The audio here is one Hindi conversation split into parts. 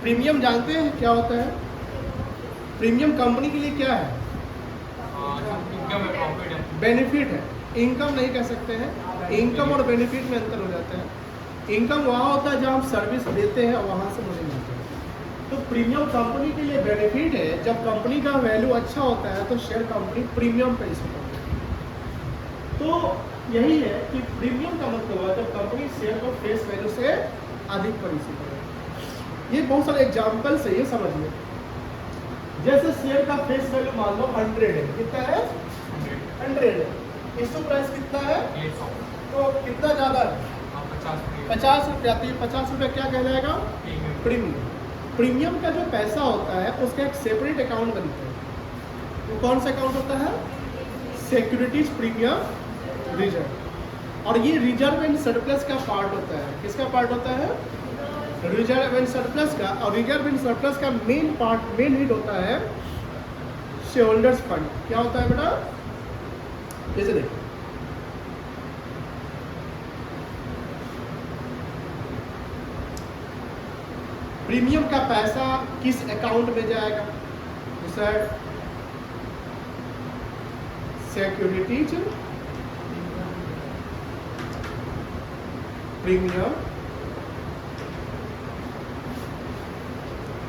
प्रीमियम जानते हैं क्या होता है? प्रीमियम कंपनी के लिए क्या है? बेनिफिट है, इनकम नहीं कह सकते हैं। इनकम और बेनिफिट में अंतर हो जाता है। इनकम वहाँ होता है जब हम सर्विस देते हैं, वहाँ से मुझे मिलता है। तो प्रीमियम कंपनी के लिए बेनिफिट है, जब कंपनी का वैल्यू अच्छा होता है तो शेयर कंपनी प्रीमियम पे इशू करती है। तो यही है कि प्रीमियम का मतलब है जब कंपनी शेयर को फेस वैल्यू से अधिक पर इशू करे। ये बहुत सारे एग्जाम्पल से ये समझिए, जैसे शेयर का फेस वैल्यू मान लो 100 है, कितना है? 100 है। इशू प्राइस कितना है? तो कितना ज्यादा है? 50 रुपया। तो ये 50 रुपया क्या कहलाएगा? प्रीमियम। प्रीमियम का जो पैसा होता है उसका एक सेपरेट अकाउंट बनता है। वो कौन सा अकाउंट होता है? Securities premium reserve. और ये रिजर्व एंड सरप्लस का पार्ट होता है। किसका पार्ट होता है? रिजर्व एंड सरप्लस का। और रिजर्व एंड सरप्लस का मेन पार्ट, मेन हीड होता है शेयर होल्डर्स फंड। क्या होता है बेटा? जैसे देखो, प्रीमियम का पैसा किस अकाउंट में जाएगा? तो sir securities premium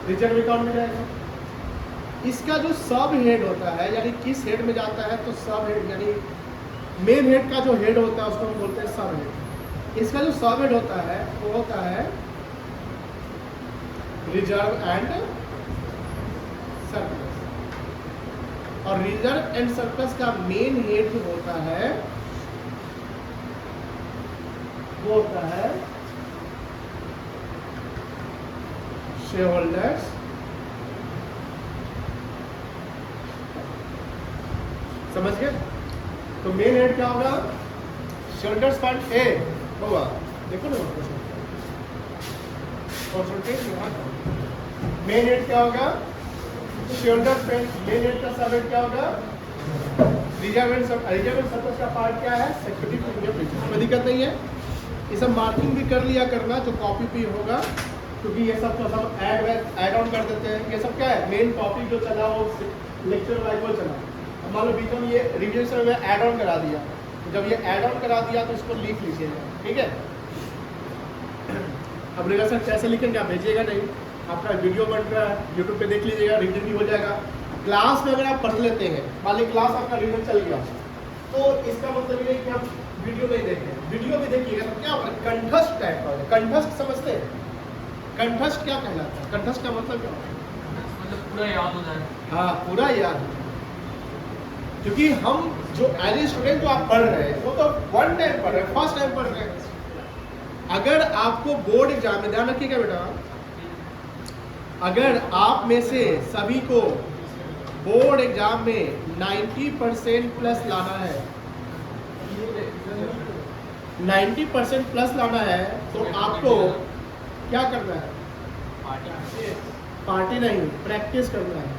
reserve account में जाएगा। इसका जो सब हेड होता है, यानी किस हेड में जाता है, तो सब हेड यानी मेन हेड का जो हेड होता है उसको हम बोलते हैं सब हेड। इसका जो सब हेड होता है वो होता है रिजर्व एंड सरप्लस। और रिजर्व एंड सरप्लस का मेन हेड जो होता है वो होता है शेयर होल्डर्स समझ गए? तो मेन हेड क्या होगा? शेयर होल्डर्स फंड ए होगा। देखो ना मेन हेड क्या होगा? Share holders fund. Main head का सब हेड क्या होगा? रिजर्व एंड सरप्लस का पार्ट क्या है? Security premium. कोई दिक्कत नहीं है, ये सब मार्किंग भी कर लिया करना जो कॉपी पे होगा, क्योंकि ये सब तो सब ऐड ऑन कर देते हैं। ये सब क्या है? मेन टॉपिक जो चला वो लेक्चर वाइज वो चला। अब मान लो बीच में ये रिविजन में ऐड ऑन करा दिया, तो जब ये ऐड ऑन करा दिया तो इसको लिख लीजिएगा, ठीक है? अब रिविजन कैसे लिखेंगे आप भेजिएगा नहीं, आपका वीडियो बन रहा है यूट्यूब पे देख लीजिएगा, रिविजन भी हो जाएगा। क्लास में अगर आप पढ़ लेते हैं, मान ली क्लास आपका रिविजन चल गया, तो इसका मतलब ये कि आप वीडियो नहीं देखें। वीडियो भी देखिएगा तो क्या होगा? कंठस्थ टाइप का। कंठस्थ समझते हैं? कंठस्थ क्या कहलाता है? कंठस्थ का मतलब क्या होता है? मतलब पूरा याद हो जाए। हाँ, पूरा याद। क्योंकि हम जो एज ए स्टूडेंट जो आप पढ़ रहे हैं वो तो वन टाइम पढ़ रहे हैं, फर्स्ट टाइम पढ़ रहे हैं। अगर आपको बोर्ड एग्जाम में, ध्यान रखिएगा बेटा, अगर आप में से सभी को बोर्ड एग्जाम में 90% प्लस लाना है, 90% प्लस लाना है, तो आपको क्या करना है? पार्टी नहीं, प्रैक्टिस करना है।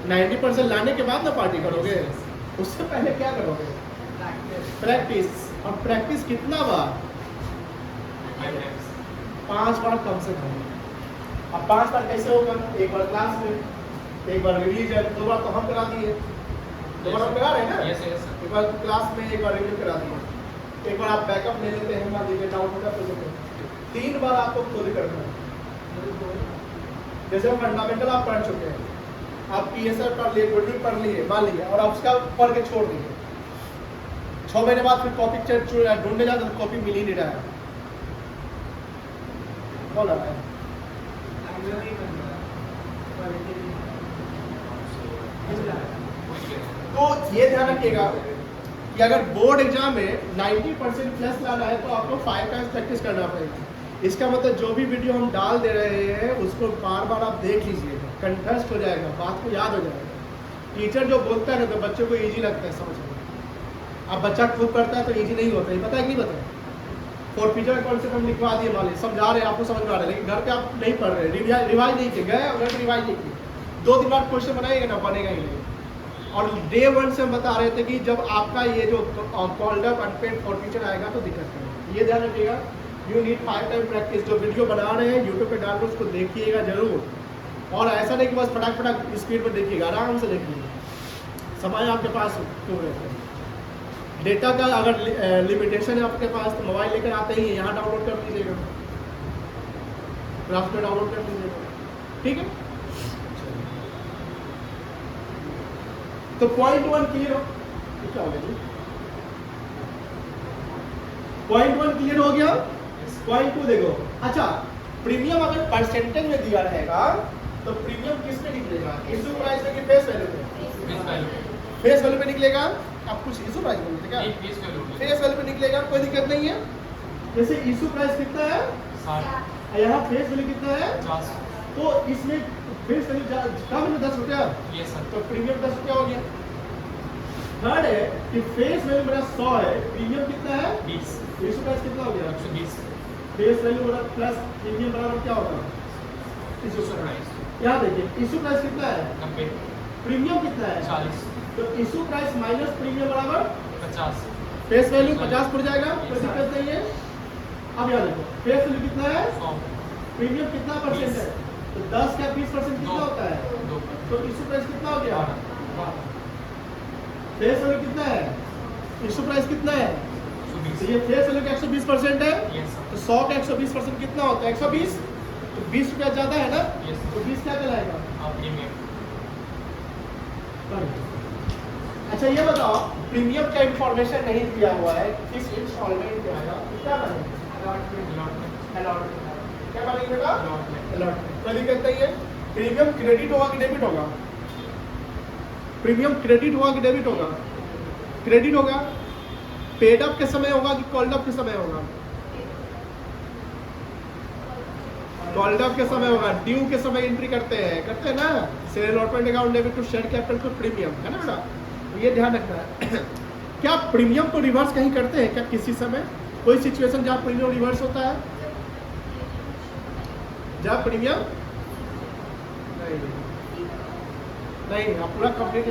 90% लाने के बाद ना पार्टी करोगे, उससे पहले क्या करोगे? प्रैक्टिस। और प्रैक्टिस कितना बार? 5 बार कम से कम। अब 5 बार कैसे होगा? एक बार क्लास में, एक बार रिवीजन, 2 बार तो हम करा दिए, 2 बार हम करा रहे हैं ना। एक बार क्लास में, एक बार रिवीजन करा दिए, एक बार आप बैकअप ले लेते हैं, मान लीजिए डाउट होता है तो 3 बार आपको खुद करना है। जैसे फंडामेंटल आप पढ़ चुके हैं, आप पीएसआर पढ़ लिए, गुडविल पढ़ लिए, मान लिए, और आप उसका पढ़ के छोड़ दिए। 6 महीने बाद फिर कॉपी ढूंढने जाते तो कॉपी मिल ही नहीं रहा है। कौन आ रहा है? तो ये ध्यान रखिएगा कि अगर बोर्ड एग्जाम में 90% प्लस लाना है तो आपको 5 टाइम्स प्रैक्टिस करना पड़ेगा। इसका मतलब जो भी वीडियो हम डाल दे रहे हैं उसको बार बार आप देख लीजिएगा, कंठस्थ हो जाएगा, बात को याद हो जाएगा। टीचर जो बोलता है ना तो बच्चों को इजी लगता है समझना। अब बच्चा खुद पढ़ता है तो इजी नहीं होता है, पता है कि नहीं पता? फॉरफीचर का कॉन्सेप्ट हम लिखवा दिए, मान लीजिए समझा रहे हैं, आपको समझ में आ रहा है, लेकिन घर पे आप नहीं पढ़ रहे, रिवाइज नहीं किए, गए और घर पे रिवाइज नहीं किए, 2 दिन बाद क्वेश्चन बनाएगा ना, बनेगा ही नहीं। और डे 1 से हम बता रहे थे कि जब आपका ये जो कॉल्ड अप अनपेड फॉरफीचर आएगा तो दिक्कत करेगा, ये ध्यान रखिएगा। You need 5 time practice. जो वीडियो बना रहे हैं यूट्यूब पे डाल कर उसको देखिएगा जरूर, और ऐसा नहीं कि बस फटाक फटाक स्पीड पर देखिएगा, आराम से देखिएगा, समय आपके पास क्यों रहता है। डेटा का अगर लिमिटेशन है आपके पास तो मोबाइल लेकर आते ही यहाँ डाउनलोड कर लीजिएगा, ग्राफ में डाउनलोड कर लीजिएगा, ठीक है। तो पॉइंट 1 क्लियर हो, क्या हो गया जी? पॉइंट 1 क्लियर हो गया। पॉइंट 2 देखो, अच्छा प्रीमियम अगर परसेंटेज में दिया रहेगा तो प्रीमियम किस पे निकलेगा, इशू प्राइस पे कि फेस वैल्यू पे? फेस वैल्यू पे निकलेगा। आप कुछ इशू प्राइस बोलते क्या? फेस वैल्यू पे निकलेगा, कोई दिक्कत नहीं है। जैसे इशू प्राइस कितना है 60, यहाँ फेस वैल्यू कितना है 50, तो इसमें फेस वैल्यू कम है 10 रुपया, तो प्रीमियम 10 रुपया हो गया। थर्ड है कि फेस वैल्यू मेरा 100 है, प्रीमियम कितना है 20, इशू प्राइस कितना हो गया 120, फेस वैल्यू मेरा प्लस प्रीमियम बराबर क्या होगा इशू प्राइस। यहाँ देखिए इशू प्राइस कितना है 90, प्रीमियम कितना है 40, तो इशू प्राइस माइनस प्रीमियम बराबर 50, फेस वैल्यू 50 पड़ जाएगा, कोई दिक्कत नहीं है। अब यहाँ देखो फेस वैल्यू कितना है 100, प्रीमियम कितना परसेंट है, तो 10 का 20% कितना होता है 2, तो इशू प्राइस कितना हो गया 12। फेस वैल्यू कितना है, इशू प्राइस कितना है, तो ये फेस वैल्यू का 120% है, तो 100 का 120% कितना होता है 120, तो 20 रुपया ज्यादा है ना, तो 20 क्या कहलाएगा प्रीमियम। अच्छा ये बताओ प्रीमियम का इंफॉर्मेशन नहीं दिया हुआ है, किस इंस्टॉलमेंट पे आएगा, क्या बनेगा अलॉटमेंट, क्या बनेगा बेटा अलॉटमेंट, कोई दिक्कत नहीं है। प्रीमियम क्रेडिट होगा कि डेबिट होगा, प्रीमियम क्रेडिट होगा कि डेबिट होगा, क्रेडिट होगा। पेड अप के समय होगा कि कॉल्ड अप के समय होगा, कॉल्ड अप के समय होगा, ड्यू के समय एंट्री करते हैं ना, sale allotment account debit to share capital to premium, है ना बेटा, तो ये ध्यान रखना है। क्या प्रीमियम को रिवर्स कहीं करते हैं क्या किसी समय, कोई सिचुएशन जहाँ प्रीमियम रिवर्स होता है, जहाँ प्रीमियम नहीं आप पूरा कंप्लीट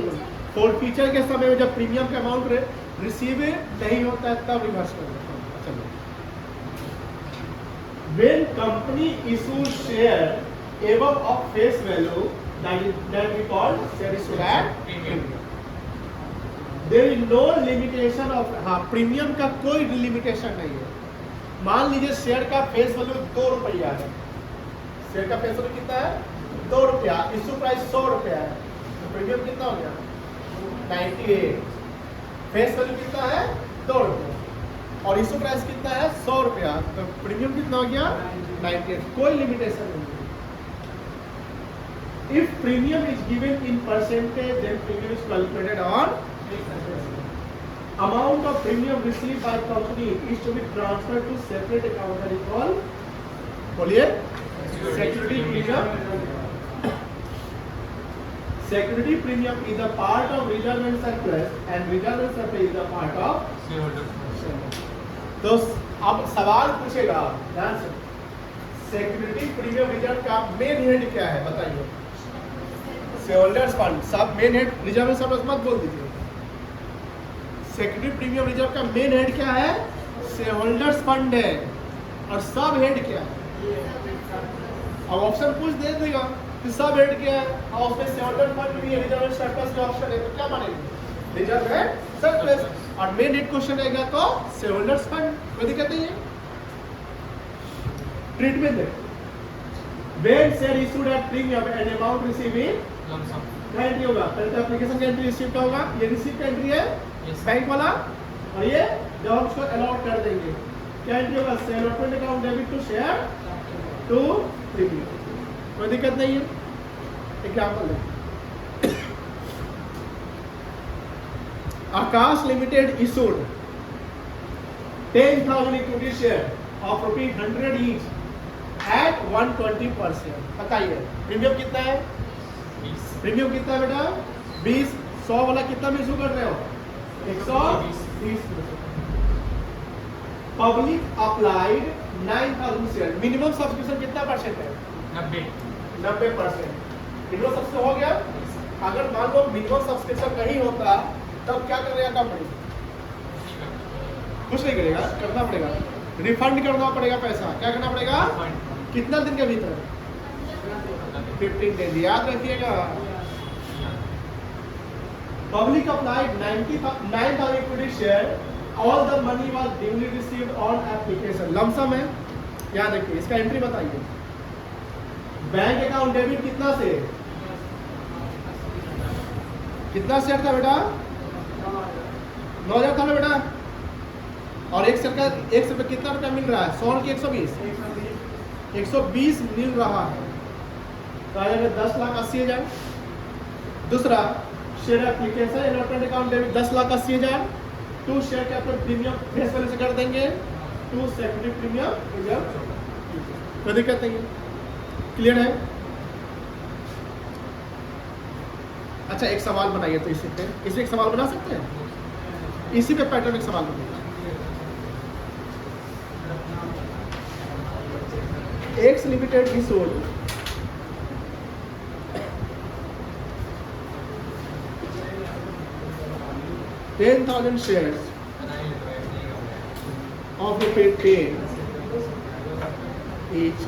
फॉर फीचर के समय में जब प्रीमियम का अमाउंट रिसीव नहीं होता है तब रिवर्स कर देता है। चलो when company issues share above of face value that we call share issue at premium, there is no limitation of premium का कोई लिमिटेशन नहीं है। मान लीजिए शेयर का फेस वैल्यू 2 रुपया है, शेयर का फेस वैल्यू कितना है 2 रुपया, इशू प्राइस 100 रुपया है, तो प्रीमियम कितना हो गया 98, फेस वैल्यू कितना है 2 रुपया और इशू प्राइस कितना है 100 रुपया, तो प्रीमियम कितना हो गया 98, कोई लिमिटेशन नहीं है। If premium is given in percentage then premium is calculated on amount of premium received by company is to be transferred to separate account that is called, बोलिए security premium. Security premium is a part of reserve and surplus and reserve and surplus is a part of shareholder. तो अब सवाल पूछेगा ध्यान से, सिक्योरिटी प्रीमियम रिजर्व का मेन हेड क्या है बताइए, शेयरहोल्डर्स फंड, सब main head reserve and surplus मत बोल दीजिए, सिक्योरिटी प्रीमियम रिजर्व का मेन हेड क्या है शेयरहोल्डर्स फंड है, और सब हेड क्या है, अब ऑप्शन पूछ दे देगा कि सब हेड क्या है, और उसमें शेयरहोल्डर फंड भी है, रिजर्व एंड सरप्लस का ऑप्शन है, तो क्या मानेंगे रिजर्व है सरप्लस, और मेन हेड क्वेश्चन रहेगा तो शेयरहोल्डर्स फंड, कोई दिक्कत नहीं है। ट्रीटमेंट देखो, when share issued at premium and amount received in lump sum, क्या एंट्री होगा, पहले तो एप्लीकेशन का एंट्री रिसीव का होगा, ये रिसीव का एंट्री है बैंक वाला, और ये जब हम उसको अलॉट कर देंगे क्या एंट्री होगा, sale allotment account debit to share to premium, कोई दिक्कत नहीं है। एग्जांपल है Akash limited issued 10,000 equity share of ₹100 each at 120 per share, बताइए प्रीमियम कितना है, प्रीमियम कितना है बेटा 20, 100 वाला कितना में इशू कर रहे हो 120, public applied 9,000 share, minimum subscription कितना परसेंट है 90%, मिनिमम सब्सक्रिप्शन हो गया। अगर मान लो मिनिमम सब्सक्रिप्शन नहीं होता तब क्या करेगा कंपनी, कुछ नहीं करेगा, करना पड़ेगा रिफंड करना पड़ेगा पैसा। क्या करना पड़ेगा? कितना दिन के भीतर? 15 डेज। याद रखिएगा। Public applied 9,000 equity share, all the money was duly received on application. Lump sum है, याद रखिए। इसका एंट्री बताइए। बैंक अकाउंट डेबिट कितना से? कितना शेयर था बेटा? 9,000 था ना बेटा। और एक शेयर पे कितना रुपया मिल रहा है? 100 की 120? 120 मिल रहा है। तो आ जाएगा 10,80,000। दूसरा share application allotment account debit 10,80,000। 2 share capital premium face value से कर देंगे, 2 सेक्रेटरी प्रीमियम रिजर्व। कोई दिक्कत नहीं है, क्लियर है? अच्छा एक सवाल बनाइए तो इसी पे एक सवाल बना सकते हैं। इसी पे पैटर्न एक सवाल बनाइए। X limited he sold 10,000 shares of rupees 10 each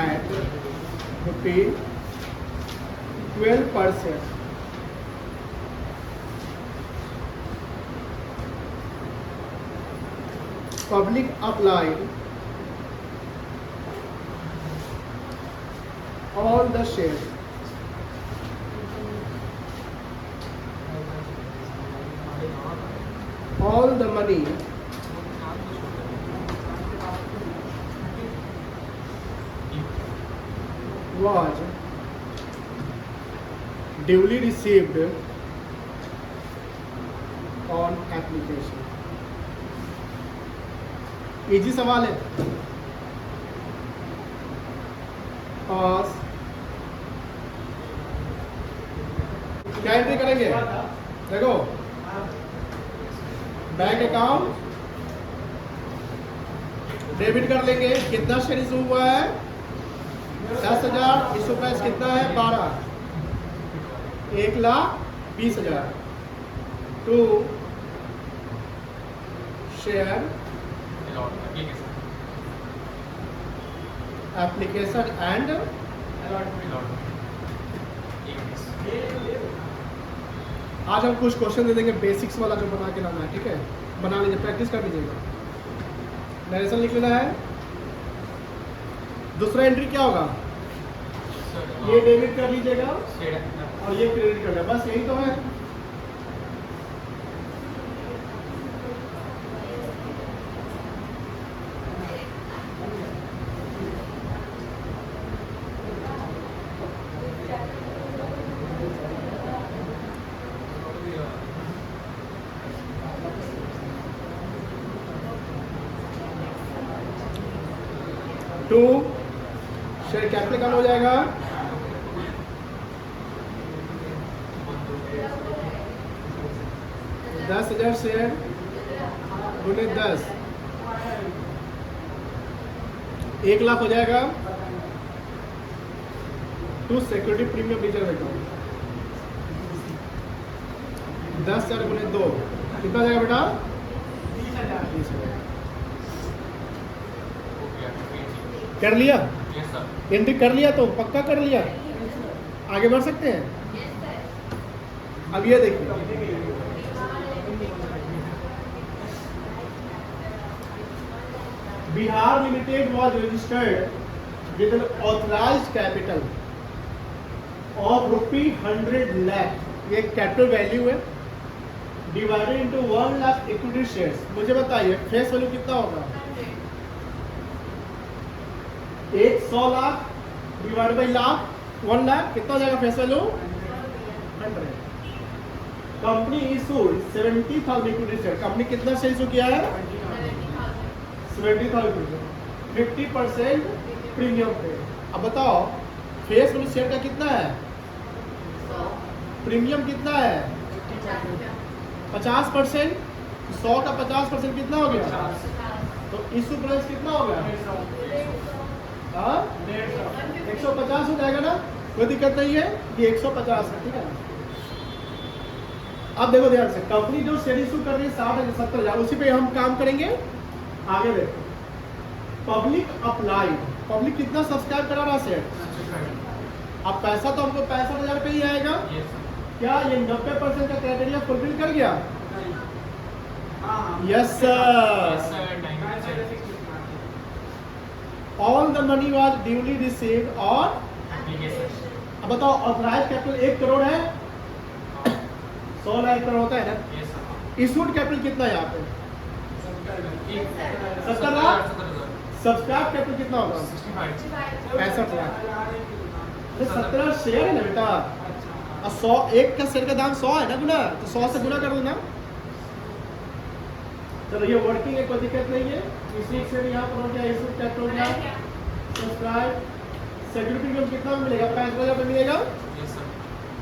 at rupees 12 per share. Public applied all the shares all the money was duly received on application. Easy सवाल है। पास क्या एंट्री करेंगे? देखो बैंक अकाउंट डेबिट कर लेंगे। कितना शेयर इशू हुआ है? 10,000। इशू प्राइस कितना है? 12। 1,20,000। 2 शेयर एप्लीकेशन एंड आज हम कुछ क्वेश्चन दे देंगे बेसिक्स वाला जो बना के लाना है, ठीक है? बना लीजिए, प्रैक्टिस कर लीजिएगा। नरेशन लिख लेना है। दूसरा एंट्री क्या होगा? ये डेबिट कर लीजिएगा और ये क्रेडिट कर लेगा। बस यही तो है। टू शेयर कैपिटल हो जाएगा 10,000 शेयर गुने 10 1,00,000 हो जाएगा। 2 सिक्योरिटी प्रीमियम रिजर्व अकाउंट 10,000 गुने 2 कितना जाएगा बेटा? 20,000। कर लिया? एंट्री कर लिया तो पक्का कर लिया। आगे बढ़ सकते हैं। अब ये देखिए Bihar limited was registered with an authorized capital of ₹100 lakh। ये कैपिटल वैल्यू है divided into 1 lakh equity shares. मुझे बताइए फेस वैल्यू कितना होगा? 100 लाख डिवाइड बाई लाख 1 लाख कितना हो जाएगा face value? 100। Company issued 70,000 equity share. Company कितना शेयर इशू किया है? 70,000। 50% प्रीमियम पे। अब बताओ फेस वैल्यू शेयर का कितना है? प्रीमियम कितना है? 50%। 100 का 50% कितना हो गया? तो इशू प्राइस कितना हो गया? 150 हो जाएगा ना? कोई दिक्कत नहीं है। ये 150 है, ठीक है। अब देखो ध्यान से, कंपनी जो शेयर इशू कर रही है 60,000 70,000 उसी पे हम काम करेंगे। आगे देखो, पब्लिक अप्लाइड, पब्लिक कितना सब्सक्राइब करा रहा शेयर। अब पैसा तो हमको 65,000 रुपये ही आएगा। क्या ये 90% का क्राइटेरिया फुलफिल कर गया? Yes sir. All the money was duly received और अब बताओ ऑथराइज्ड कैपिटल 1 करोड़ है, 100 लाख करोड़ होता है ना। इशूड कैपिटल कितना है यहाँ पे? 70 लाख। सब्सक्राइब कैपिटल कितना होगा? 65 लाख। 17 शेयर है ना बेटा, और 100 एक का शेयर का दाम 100 है ना गुना, तो 100 से गुना कर दो ना। चलो ये वर्किंग है, कोई दिक्कत नहीं है। इसी से भी यहाँ पर हो गया, इशू कैपिटल हो गया, सब्सक्राइब। सिक्योरिटी इनकम कितना मिलेगा? 65,000 रुपये मिलेगा,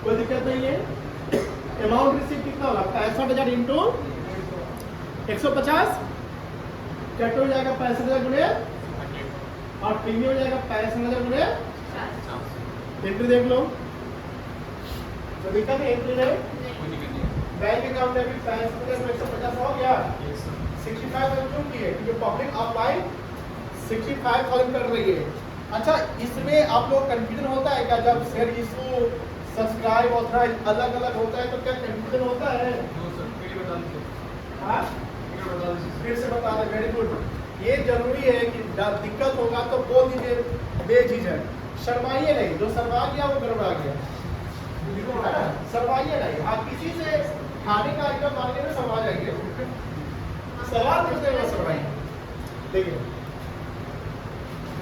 कोई दिक्कत नहीं है। अमाउंट रिसीव कितना होगा? 65,000 इंटू 150, कैपिटल हो जाएगा 65,000 गुणे, और प्रीमियम हो जाएगा 65,000 गुणे। एंट्री देख लो, तो दिक्कत है एंट्री है। बैंक अकाउंट में भी 65,000 150 हो गया, 65,000 क्यों किए? क्योंकि पब्लिक ऑफलाइन 65,000 कर रही है। अच्छा, इसमें आप लोग कंफ्यूजन होता है क्या? जब शेयर इशू, सब्सक्राइब, ऑथराइज अलग अलग होता है तो क्या कंफ्यूजन होता है? हाँ, फिर से बता दें। Very good. ये जरूरी है कि दिक्कत होगा तो बोल दीजिए बेझिझक, शर्माइए नहीं। जो शर्मा गया वो गड़बड़ा गया, शर्माइए नहीं। आप किसी से खाने का आइटम मांगने में शर्मा जाएंगे, सवाल करते हुए शर्माइए। देखिए,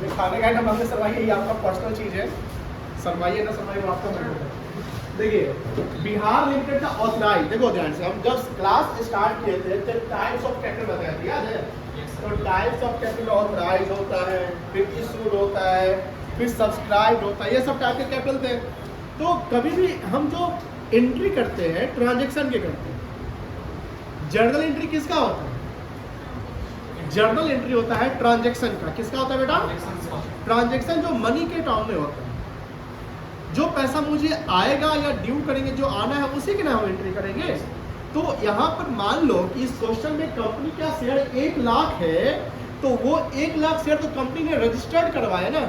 खाने का आइटम मांगने शर्माइए, ये आपका पर्सनल चीज है, शर्माइए ना शर्माइए वो आपका मैटर है। देखिए, बिहार लिमिटेड का ऑथराइज, देखो ध्यान से, हम जब क्लास स्टार्ट किए थे तो टाइप्स ऑफ कैपिटल बताया था, याद है? तो टाइप्स ऑफ कैपिटल ऑथराइज होता है, फिर इशूड होता है, फिर सब्सक्राइब होता है, ये सब टाइप के कैपिटल थे। तो कभी भी हम जो एंट्री करते हैं ट्रांजैक्शन के करते हैं। जर्नल एंट्री किसका होता है? जर्नल एंट्री होता है ट्रांजैक्शन का। किसका होता है बेटा? ट्रांजैक्शन जो मनी के टर्म में होता है, जो पैसा मुझे आएगा या ड्यू करेंगे, जो आना है उसी के नाम हम एंट्री करेंगे। तो यहाँ पर मान लो कि इस क्वेश्चन में कंपनी का शेयर 1 लाख है, तो वो 1 लाख शेयर तो कंपनी ने रजिस्टर्ड करवाया ना,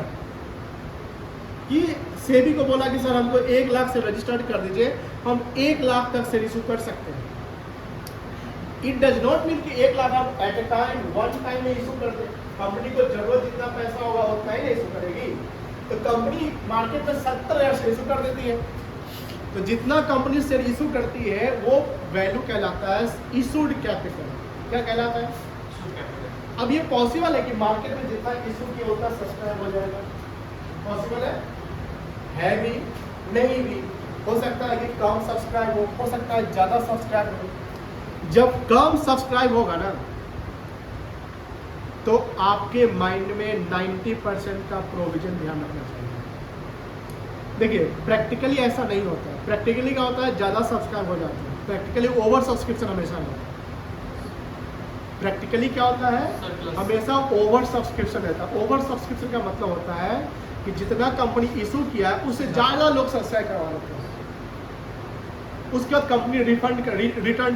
कि सेबी को बोला कि सर हमको 1 लाख से रजिस्टर्ड कर दीजिए, हम 1 लाख तक शेयर इशू कर सकते हैं। इट डज नॉट मीन कि 1 लाख आप at a time one time में इशू कर दे। कंपनी को जरूरत जितना पैसा होगा उतना ही इशू करेगी। तो कंपनी मार्केट में 70,000 शेयर इशू कर देती है, तो जितना कंपनी शेयर इशू करती है वो वैल्यू कहलाता है इशूड कैपिटल। क्या कहलाता है? अब ये पॉसिबल है कि मार्केट में जितना इशू किया उतना सब्सक्राइब हो जाएगा, पॉसिबल है भी, नहीं भी हो सकता है कि कम सब्सक्राइब हो सकता है ज़्यादा सब्सक्राइब हो। जब कम सब्सक्राइब होगा ना, तो आपके माइंड में 90% का प्रोविजन ध्यान रखना चाहिए। देखिए, प्रैक्टिकली ऐसा नहीं होता है। प्रैक्टिकली क्या होता है? ज़्यादा सब्सक्राइब हो जाता है। प्रैक्टिकली ओवर सब्सक्रिप्शन हमेशा होता है। प्रैक्टिकली क्या होता है? हमेशा ओवर सब्सक्रिप्शन रहता है। ओवर सब्सक्रिप्शन का मतलब होता है कि जितना कंपनी इशू किया है उससे ज़्यादा लोग सब्सक्राइब करवा लेते हैं। उसके बाद कंपनी रिटर्न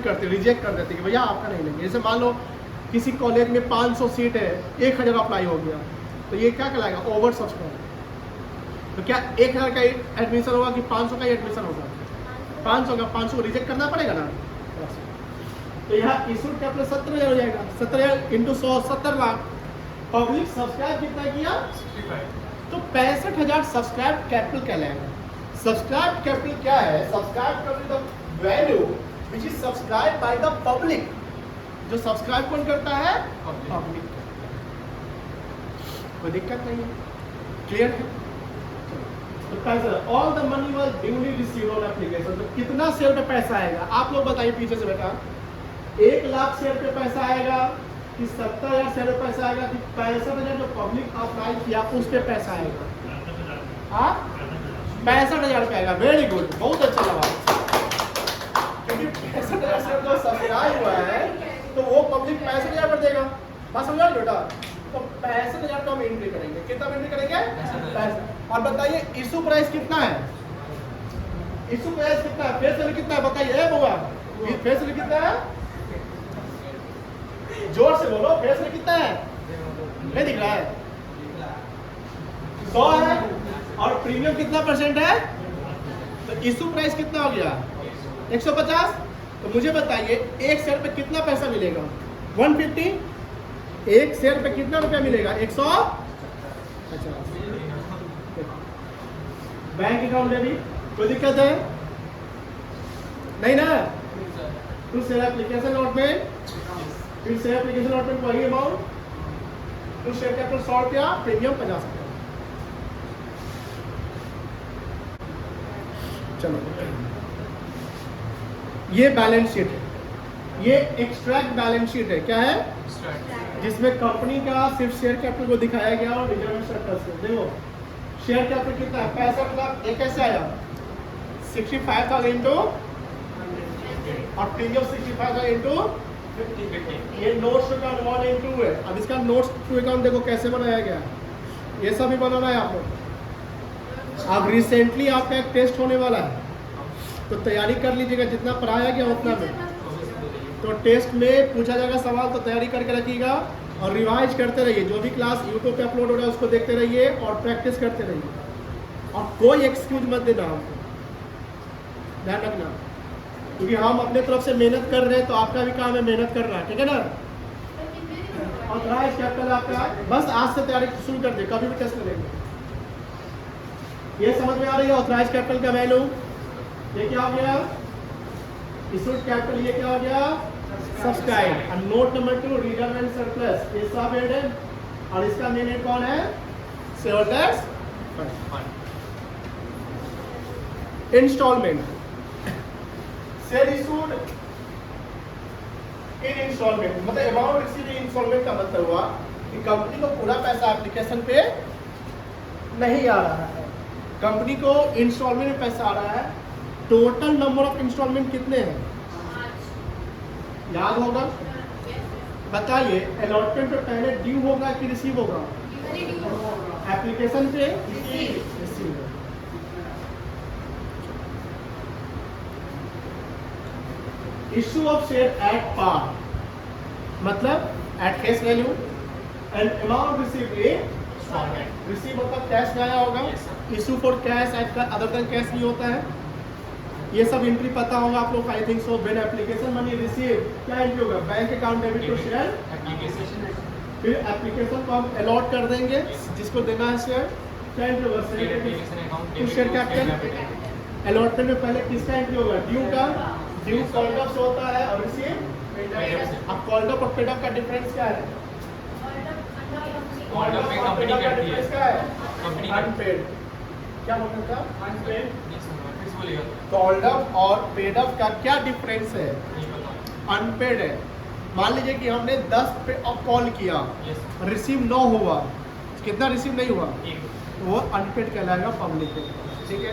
करती है, रिजेक्ट कर देती है कि भैया आपका नहीं लेंगे। जैसे मान लो किसी कॉलेज में 500 सीट है, 1000 अप्लाई हो गया, तो ये क्या कहलाएगा? Over subscribe. तो क्या 1000 का एडमिशन होगा कि 500 का ही एडमिशन होगा? 500 का, 500 को रिजेक्ट करना पड़ेगा ना। तो यहाँ इशूड कैपिटल 70,000 हो जाएगा, 70,000 इंटू 100, 70 लाख। पब्लिक सब्सक्राइब कितना किया? 65। तो 65,000 सब्सक्राइब कैपिटल कहलाएगा। सब्सक्राइब कैपिटल क्या है? Subscribe capital the value which is subscribe by the public. जो सब्सक्राइब कौन करता है? पब्लिक। कोई दिक्कत नहीं है, क्लियर है? तो पैसा, all the money was duly received on application. तो कितना शेयर पे पैसा आएगा? आप लोग बताइए पीछे से बेटा। 1 लाख शेयर पे पैसा आएगा कि 70,000 शेयर पे पैसा आएगा कि 65,000 जो पब्लिक अप्लाई किया उस पे पैसा आएगा? हाँ, 65,000 पे आएगा। वेरी गुड, बहुत अच्छा लगा। क्योंकि 65,000 शेयर जो सब्सक्राइब हुआ है तो वो पब्लिक 65,000 पर देगा। बात समझा बेटा? तो 65,000 का हम एंट्री करेंगे। कितना एंट्री करेंगे? 65। और बताइए इशू प्राइस कितना है? इशू प्राइस कितना है? फेस वैल्यू कितना है बताइए? बुआ, फेस वैल्यू कितना है? जोर से बोलो, फेस में कितना है? नहीं दिख रहा है? 100 है और प्रीमियम कितना परसेंट है? तो इशू प्राइस कितना हो गया? 150। तो मुझे बताइए एक शेयर पे कितना पैसा मिलेगा? 150। एक शेयर पे कितना रुपया मिलेगा? 150। बैंक अकाउंट डेबिट, कोई दिक्कत है? नहीं ना? टू शेयर एप्लीकेशन अलॉटमेंट, फिर शेयर एप्लीकेशन अलॉटमेंट वही अमाउंट, टू शेयर कैपिटल 100 रुपया, प्रीमियम 50 रुपया। चलो, ये बैलेंस शीट है, ये एक्सट्रैक्ट बैलेंस शीट है। क्या है? जिसमें कंपनी का सिर्फ शेयर कैपिटल को दिखाया गया और रिजर्व सरप्लस है। देखो शेयर कैपिटल कितना है? 65 लाख। ये कैसे आया? 65,000 इंटू और प्रीमियम 65,000 इंटू, ये नोट्स टू अकाउंट 1 and 2 है। अब इसका नोट्स टू अकाउंट देखो कैसे बनाया गया, ये सब भी बनाना है आपको। अब रिसेंटली आपका एक टेस्ट होने वाला है, तो तैयारी कर लीजिएगा, जितना पढ़ाया गया उतना में। तो टेस्ट में पूछा जाएगा सवाल, तो तैयारी करके रखिएगा और रिवाइज करते रहिए। जो भी क्लास यूट्यूब पे अपलोड हो रहा है उसको देखते रहिए और प्रैक्टिस करते रहिए। और कोई एक्सक्यूज मत देना हमको, ध्यान रखना, क्योंकि हम अपने तरफ से मेहनत कर रहे हैं, तो आपका भी काम है मेहनत करना, ठीक है ना? ऑथराइज कैपिटल आपका, बस आज से तैयारी शुरू कर दे, कभी भी टेस्ट करेंगे। ये समझ में आ रही है ऑथराइज कैपिटल का वैल्यू? ये क्या हो गया? Issued capital. ये क्या हो गया? सब्सक्राइब। और note number 2 reserve and surplus, ये सब एडेड। और इसका मेन हेड कौन है? Shareholders fund. Installment, share issued in installment, मतलब अमाउंट रिसीव्ड इन इंस्टॉलमेंट का मतलब हुआ कि कंपनी को पूरा पैसा एप्लीकेशन पे नहीं आ रहा है, कंपनी को इंस्टॉलमेंट में पैसा आ रहा है। टोटल नंबर ऑफ इंस्टॉलमेंट कितने हैं? याद होगा? बताइए, अलॉटमेंट पे पहले ड्यू होगा कि रिसीव होगा? एप्लीकेशन पे receive. Issue of share at par, मतलब at face value, and amount received in receive मतलब कैश में आया होगा। Issue for cash at other than cash भी होता है। ये सब एंट्री पता होगा आप लोग, I think so. When application money receive, क्या एंट्री होगा? Bank account debit to share application. फिर एप्लीकेशन को हम अलॉट कर देंगे जिसको देना है शेयर, क्या एंट्री होगा? To share capital. अलॉटमेंट में पहले किसका एंट्री होगा? ड्यू का। ड्यू कॉल्ड अप से होता है और रिसीव। अब कॉल्ड अप और पेड अप का डिफरेंस क्या है? कॉल्ड अप में कंपनी का डिफरेंस क्या है? Company unpaid. क्या बोलते था? अनपेड। कॉल्ड अप और पेड अप का क्या डिफरेंस है? अनपेड है। मान लीजिए कि हमने 10 पे अप कॉल किया, रिसीव 9 हुआ, कितना रिसीव नहीं हुआ? वो अनपेड कहलाएगा पब्लिक को, ठीक है?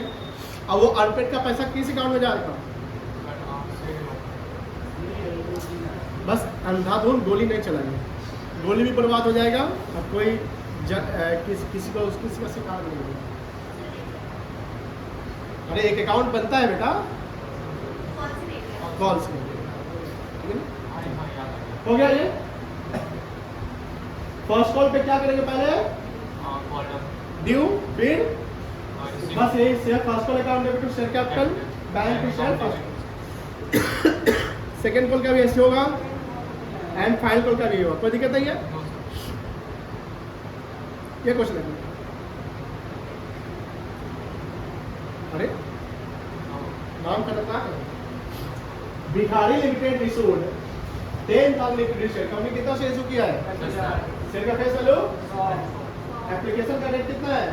अब वो अनपेड का पैसा किस अकाउंट में जाएगा? बस अंधाधुन गोली नहीं चलाइए, गोली भी बर्बाद हो जाएगा और कोई किसी को उसका शिकार नहीं होगा। अरे एक अकाउंट बनता है बेटा कॉल्स में, हो गया ये। फर्स्ट कॉल पे क्या करेंगे? पहले ड्यू, फिर बस यही share first call account debit to share capital, bank to share. Second call का भी ऐसे होगा एंड फाइनल कॉल का भी होगा, कोई दिक्कत नहीं है। ये क्वेश्चन है। अरे नाम करता है भिखारी limited issued 10,000 liquid share. Company कितना शेयर इशू किया है? शेयर का फेस वैल्यू, एप्लीकेशन का रेट कितना है?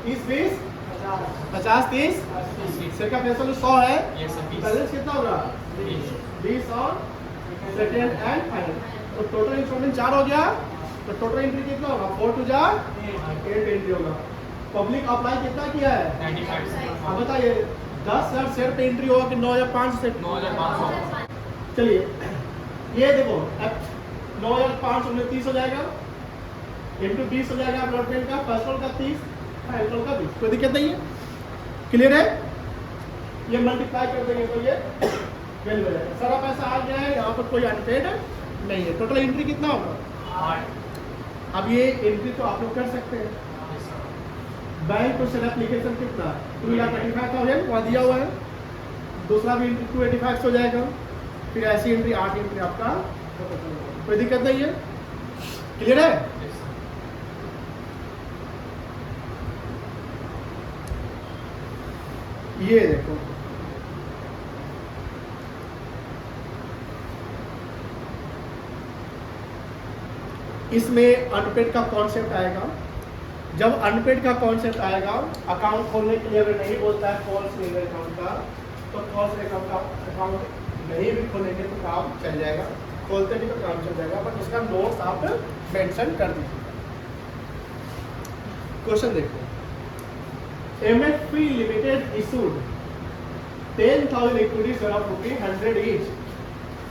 30 20 50 30। शेयर का फेस वैल्यू 100 है, बैलेंस कितना होगा? 20 और सेकेंड एंड फाइनल। तो टोटल इंस्टॉलमेंट 4 हो गया, तो टोटल एंट्री कितना होगा? 4 to 8 एंट्री होगा। पब्लिक अप्लाई कितना किया है? 95। अब बताइए 10,000 शेयर पे एंट्री होगा कि 9,500 से? 9,500। चलिए ये देखो 9,500 में 30 हो जाएगा, इंटू 20 हो जाएगा अलॉटमेंट का, फर्स्ट कॉल का 30, फाइनल कॉल का 20, कोई दिक्कत नहीं है। क्लियर है? ये मल्टीप्लाई कर देंगे तो ये वैल्यू हो जाएगा। सारा पैसा आ गया है, यहाँ पर कोई अनपेड नहीं है। टोटल एंट्री कितना होगा 8। अब ये एंट्री तो आप लोग कर सकते हैं। बैंक को सेल एप्लीकेशन कितना 2,85,000 वहाँ दिया हुआ है। दूसरा भी एंट्री 285 हो जाएगा। फिर ऐसी एंट्री 8 एंट्री आपका, कोई दिक्कत नहीं है। क्लियर है? ये देखो इसमें अनपेड का कॉन्सेप्ट आएगा। जब अनपेड का कॉन्सेप्ट आएगा, अकाउंट खोलने के लिए अगर नहीं बोलता है फॉल्स लीगल अकाउंट का, तो फॉल्स अकाउंट का अकाउंट नहीं भी खोलेंगे तो काम चल जाएगा, खोलते भी तो काम चल जाएगा, बट उसका नोट्स आप मेंशन कर दीजिए। क्वेश्चन देखो, MFP limited issued 10,000 equity share of ₹100 each,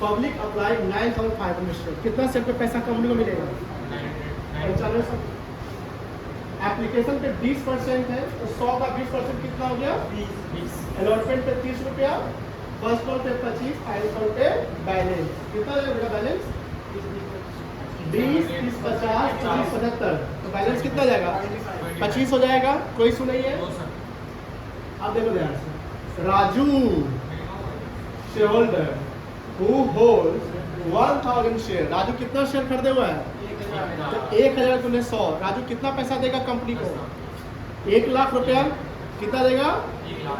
public applied 9,500 share. कितना शेयर पे पैसा कंपनी को मिलेगा 95। एप्लीकेशन पे 20% है तो 100 का 20% कितना हो गया 20। अलॉटमेंट पे 30 रुपया, फर्स्ट कॉल पे 25, फाइनल कॉल पे बैलेंस कितना हो जाएगा बैलेंस 20, 30, 50, 40, 75। तो बैलेंस कितना जाएगा 25 हो जाएगा। कोई इशू नहीं है। अब देखो ध्यान से, Raju share holder who holds 1,000 share. Raju कितना शेयर खरीदे हुआ है तो 1,000 गुने 100, राजू कितना पैसा देगा कंपनी को 1 लाख रुपया। कितना देगा 1 lakh.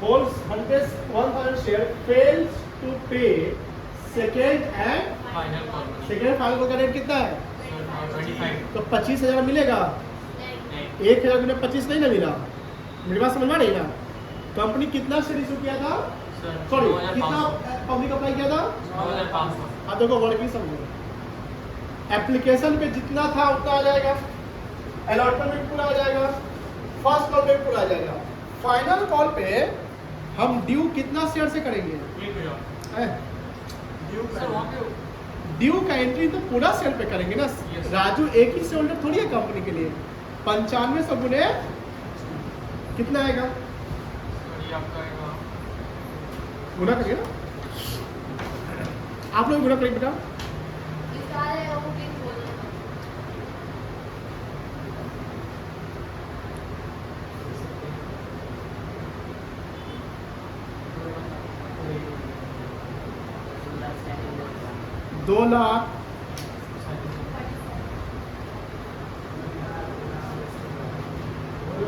Holds 1,000 share, fails to pay second and final call final का रेट कितना है 25। तो 25,000 मिलेगा। 1,000 गुने 25 नहीं ना मिला। मेरी बात समझ में नहीं ना। कंपनी कितना शेयर इशू किया था, सॉरी कितना पब्लिक अप्लाई किया था 9,500। अब देखो वर्किंग समझो, एप्लीकेशन पे जितना था उतना आ जाएगा, अलॉटमेंट में पूरा आ जाएगा, फर्स्ट कॉल पे पूरा आ जाएगा, फाइनल कॉल पे हम ड्यू कितना शेयर से करेंगे 1,000। ड्यू का एंट्री तो पूरा शेयर पे करेंगे ना। Yes. राजू एक ही शेयर होल्डर थोड़ी है कंपनी के लिए। 95 गुने कितना आएगा गुना करिए ना, आप लोग गुना करिए बेटा। दो लाख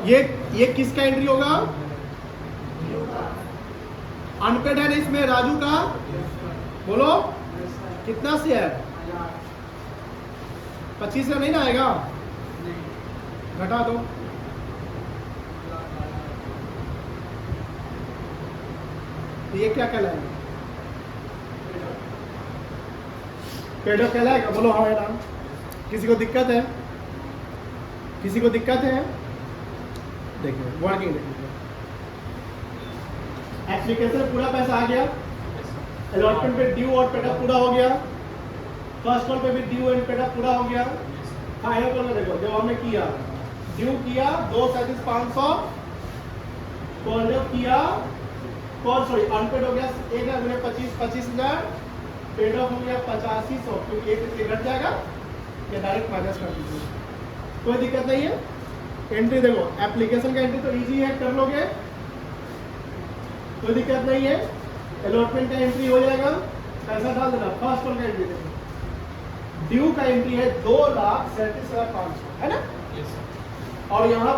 ये किसका एंट्री होगा अनपेड है ना इसमें राजू का, बोलो कितना शेयर 25 से नहीं ना आएगा, घटा दो। ये क्या कहलाएगा पेडो कहलाएगा, बोलो हाँ ना। किसी को दिक्कत है, किसी को दिक्कत है, देखिए वर्किंग देखिए, एप्लीकेशन पूरा पैसा आ गया, अलॉटमेंट पे ड्यू और पेडअप पूरा हो गया, फर्स्ट कॉल पे भी ड्यू एंड पेडअप पूरा हो गया, फाइनल कॉल में देखो जब हमने किया ड्यू किया 2,500, कॉल किया कॉल सॉरी अनपेड हो गया 1,25,000, पेड ऑफ हो गया 8500, क्योंकि एक घट जाएगा या डायरेक्ट माइनस कर दीजिए, कोई दिक्कत नहीं है। एंट्री देखो, एप्लीकेशन का एंट्री तो इजी है, कर लोगे, कोई दिक्कत नहीं है। अलॉटमेंट का एंट्री हो जाएगा, पैसा डाल देना। फर्स्ट कॉल का एंट्री देखो, ड्यू का एंट्री है 2,37,500 है ना, और यहाँ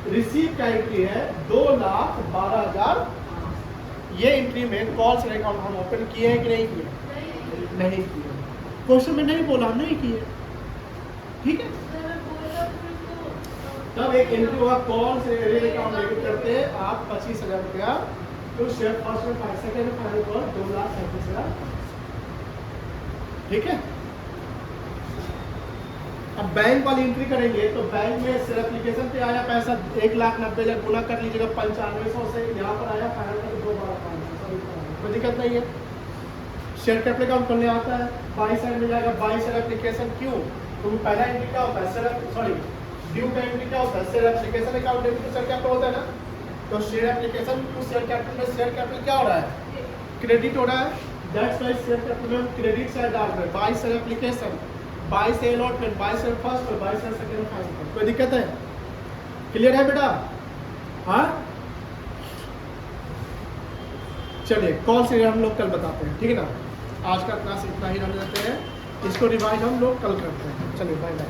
रिसीव का एंट्री है 2,12,000। ये एंट्री में कॉल से अकाउंट हम ओपन किए हैं कि नहीं किए, नहीं किए। क्वेश्चन में नहीं बोला, नहीं किए, ठीक है। तब एक एंट्री होगा कॉल से अकाउंट डेबिट करते हैं आप 25,000 रुपया, तो शेयर फर्स्ट में 5 सेकेंड में फाइनल कॉल 2,37,000, ठीक है। अब बैंक वाली एंट्री करेंगे तो बैंक में शेयर एप्लीकेशन पे आया पैसा 1,90,000, गुना कर लीजिएगा 9500 से, यहाँ पर आया फाइनल कॉल 2,12,500, कोई दिक्कत नहीं है। शेयर कैपिटल अकाउंट खोलने आता है, बाई साइड में जाएगा बाई शेयर एप्लीकेशन, क्यों, तो पहला एंट्री क्या होता है शेयर सॉरी ड्यू का एंट्री क्या होता है, share application account debit share capital होता है ना, तो share application to share capital में शेयर कैपिटल क्या हो रहा है क्रेडिट हो रहा है, दैट्स वाई शेयर कैपिटल में क्रेडिट साइड डाल रहे हैं, बाई से एप्लीकेशन, बाई से अलॉटमेंट, बाई से फर्स्ट और बाई से सेकंड फाइनल। कोई दिक्कत है? क्लियर है बेटा? हाँ चलिए कॉल से हम लोग कल बताते हैं, ठीक है ना। आज का क्लास इतना ही रहने देते हैं, इसको रिवाइज हम लोग कल करते हैं। चलिए बाय बाय।